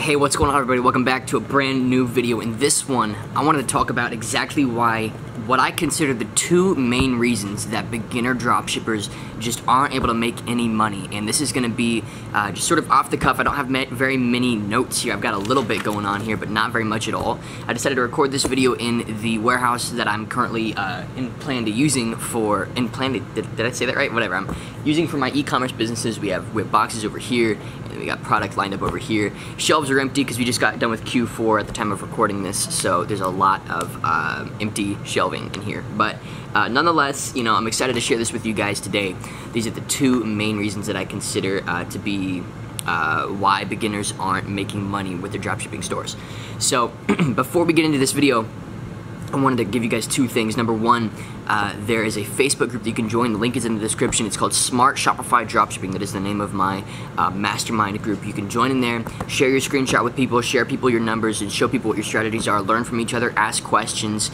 Hey, what's going on, everybody? Welcome back to a brand new video. In this one, I wanted to talk about exactly why what I consider the two main reasons that beginner dropshippers just aren't able to make any money. And this is going to be just sort of off the cuff. I don't have very many notes here. I've got a little bit going on here, but not very much at all. I decided to record this video in the warehouse that I'm currently did I say that right? Whatever. I'm using for my e-commerce businesses. We have boxes over here, and we got product lined up over here. Shelves are empty because we just got done with Q4 at the time of recording this, so there's a lot of empty shelving in here. But nonetheless, you know, I'm excited to share this with you guys today. These are the two main reasons that I consider to be why beginners aren't making money with their dropshipping stores. So before we get into this video, I wanted to give you guys two things. Number one, there is a Facebook group that you can join. The link is in the description. It's called Smart Shopify Dropshipping. That is the name of my mastermind group. You can join in there, share your screenshot with people, share people your numbers, and show people what your strategies are. Learn from each other, ask questions.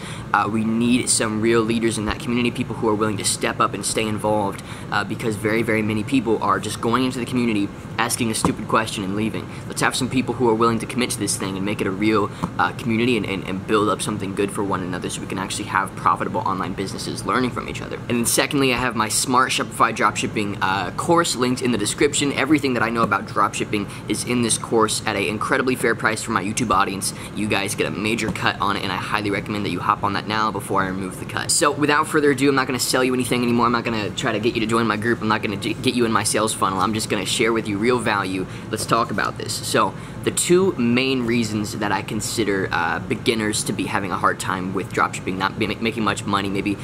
We need some real leaders in that community, people who are willing to step up and stay involved, because very, very many people are just going into the community, asking a stupid question and leaving. Let's have some people who are willing to commit to this thing and make it a real community and build up something good for one another, so we can actually have profitable online businesses learning from each other. And then secondly, I have my Smart Shopify Dropshipping course linked in the description. Everything that I know about dropshipping is in this course at an incredibly fair price for my YouTube audience. You guys get a major cut on it, and I highly recommend that you hop on that now before I remove the cut. So without further ado, I'm not going to sell you anything anymore. I'm not going to try to get you to join my group. I'm not going to get you in my sales funnel. I'm just going to share with you real value. Let's talk about this. So the two main reasons that I consider beginners to be having a hard time with dropshipping, not making much money, maybe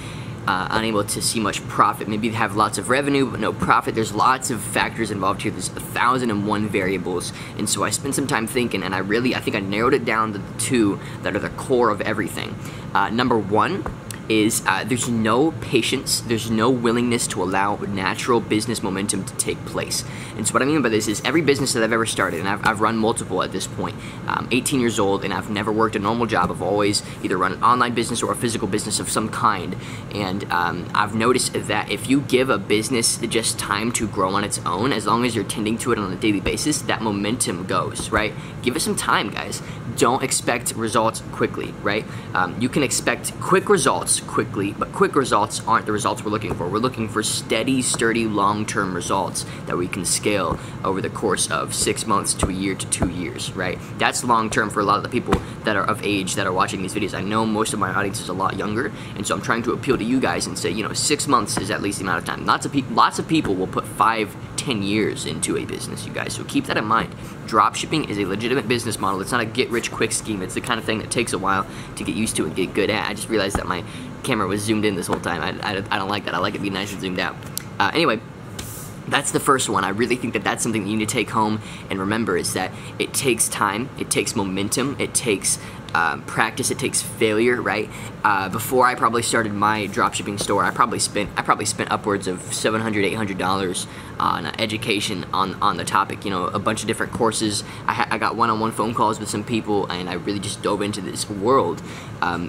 unable to see much profit, maybe they have lots of revenue but no profit. There's lots of factors involved here. There's 1,001 variables, and so I spent some time thinking, and I think I narrowed it down to the two that are the core of everything. Number one is there's no patience, there's no willingness to allow natural business momentum to take place. And so what I mean by this is every business that I've ever started, and I've run multiple at this point, 18 years old, and I've never worked a normal job. I've always either run an online business or a physical business of some kind, and I've noticed that if you give a business just time to grow on its own, as long as you're tending to it on a daily basis, that momentum goes, right? Give it some time, guys. Don't expect results quickly, right? You can expect quick results quickly, but quick results aren't the results we're looking for. We're looking for steady, sturdy, long-term results that we can scale over the course of 6 months to a year to 2 years, right? That's long-term for a lot of the people that are of age that are watching these videos. I know most of my audience is a lot younger, and so I'm trying to appeal to you guys and say, you know, 6 months is at least the amount of time. Lots of people will put 5-10 years into a business, you guys, so keep that in mind. Dropshipping is a legitimate business model. It's not a get-rich-quick scheme. It's the kind of thing that takes a while to get used to and get good at. I just realized that my camera was zoomed in this whole time. I don't like that. I like it to be nice and zoomed out. Anyway, that's the first one. I really think that that's something that you need to take home and remember, is that it takes time, it takes momentum, it takes practice, it takes failure, right? Before I probably started my dropshipping store, I probably spent upwards of $700, $800 on education on the topic. You know, a bunch of different courses. I got one-on-one phone calls with some people, and I really just dove into this world.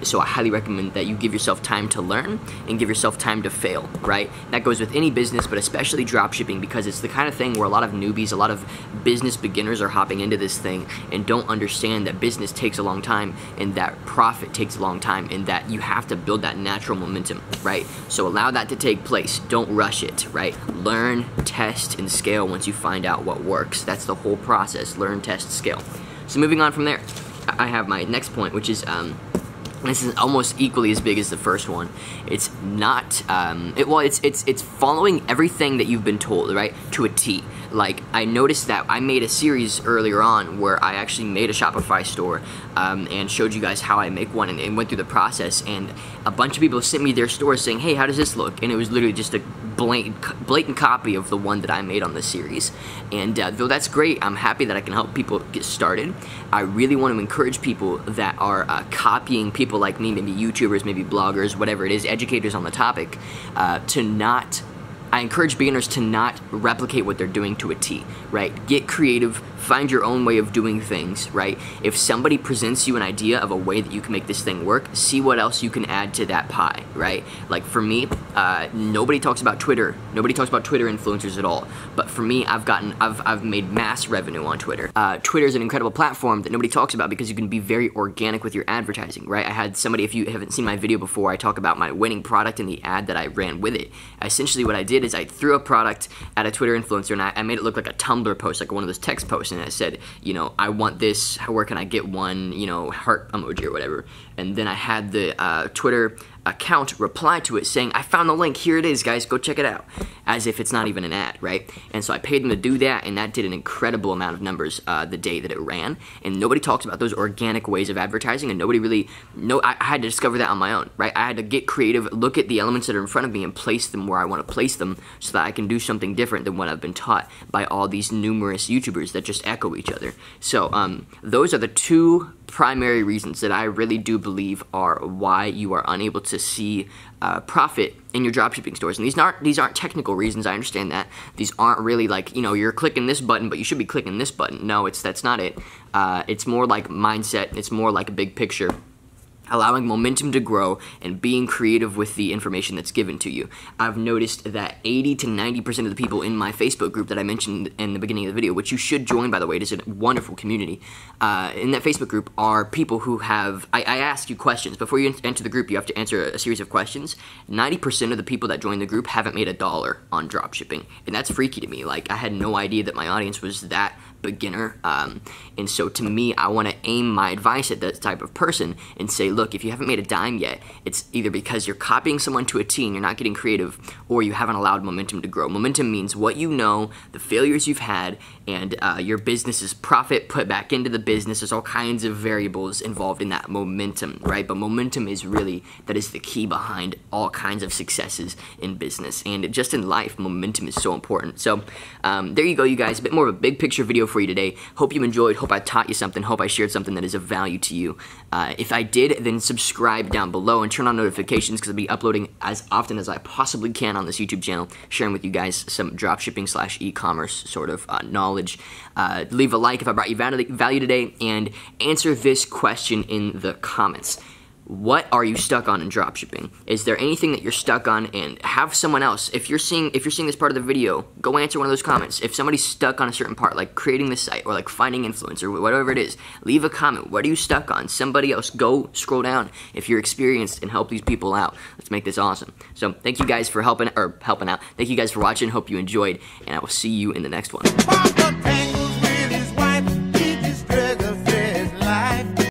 So I highly recommend that you give yourself time to learn and give yourself time to fail, right? That goes with any business, but especially dropshipping, because it's the kind of thing where a lot of newbies, a lot of business beginners are hopping into this thing and don't understand that business takes a long time, and that profit takes a long time, and that you have to build that natural momentum, right? So allow that to take place. Don't rush it, right? Learn, test, and scale once you find out what works. That's the whole process. Learn, test, scale. So moving on from there, I have my next point, which is this is almost equally as big as the first one. It's not, it's following everything that you've been told, right, to a T. Like, I noticed that I made a series earlier on where I actually made a Shopify store and showed you guys how I make one, and went through the process, and a bunch of people sent me their stores saying, hey, how does this look? And it was literally just a blatant copy of the one that I made on the series. And though that's great, I'm happy that I can help people get started. I really want to encourage people that are copying people like me, maybe YouTubers, maybe bloggers, whatever it is, educators on the topic, to not I encourage beginners to not replicate what they're doing to a T, right? Get creative, find your own way of doing things, right? If somebody presents you an idea of a way that you can make this thing work, see what else you can add to that pie, right? Like for me, nobody talks about Twitter. Nobody talks about Twitter influencers at all. But for me, I've made mass revenue on Twitter. Twitter is an incredible platform that nobody talks about because you can be very organic with your advertising, right? I had somebody, if you haven't seen my video before, I talk about my winning product and the ad that I ran with it. Essentially what I did is I threw a product at a Twitter influencer and I made it look like a Tumblr post, like one of those text posts, and I said, you know, I want this, where can I get one, you know, heart emoji or whatever. And then I had the Twitter account reply to it saying, I found the link, here it is guys, go check it out, as if it's not even an ad, right? And so I paid them to do that, and that did an incredible amount of numbers the day that it ran. And nobody talks about those organic ways of advertising, and nobody really I had to discover that on my own, right? I had to get creative, look at the elements that are in front of me and place them where I want to place them so that I can do something different than what I've been taught by all these numerous YouTubers that just echo each other. So those are the two primary reasons that I really do believe are why you are unable to see profit in your dropshipping stores. And these aren't technical reasons, I understand that. These aren't really like, you know, you're clicking this button, but you should be clicking this button. No, that's not it. It's more like mindset. It's more like a big picture. Allowing momentum to grow and being creative with the information that's given to you. I've noticed that 80 to 90% of the people in my Facebook group that I mentioned in the beginning of the video, which you should join, by the way, it is a wonderful community, in that Facebook group are people who have, I ask you questions. Before you enter the group, you have to answer a series of questions. 90% of the people that join the group haven't made $1 on dropshipping, and that's freaky to me. Like, I had no idea that my audience was that beginner, and so to me, I want to aim my advice at that type of person and say, look, if you haven't made a dime yet, it's either because you're copying someone to a T and you're not getting creative, or you haven't allowed momentum to grow. Momentum means what you know, the failures you've had, and your business's profit put back into the business. There's all kinds of variables involved in that momentum, right? But momentum is really, that is the key behind all kinds of successes in business, and just in life, momentum is so important. So there you go, you guys, a bit more of a big picture video for you today. Hope you enjoyed, hope I taught you something, hope I shared something that is of value to you. If I did, then subscribe down below and turn on notifications, because I'll be uploading as often as I possibly can on this YouTube channel, sharing with you guys some dropshipping / e-commerce sort of knowledge. Leave a like if I brought you value today, and answer this question in the comments. What are you stuck on in dropshipping? Is there anything that you're stuck on? And have someone else, if you're seeing this part of the video, go answer one of those comments. If somebody's stuck on a certain part, like creating this site or like finding influence or whatever it is, leave a comment. What are you stuck on? Somebody else, go scroll down if you're experienced and help these people out. Let's make this awesome. So thank you guys for helping out. Thank you guys for watching. Hope you enjoyed, and I will see you in the next one.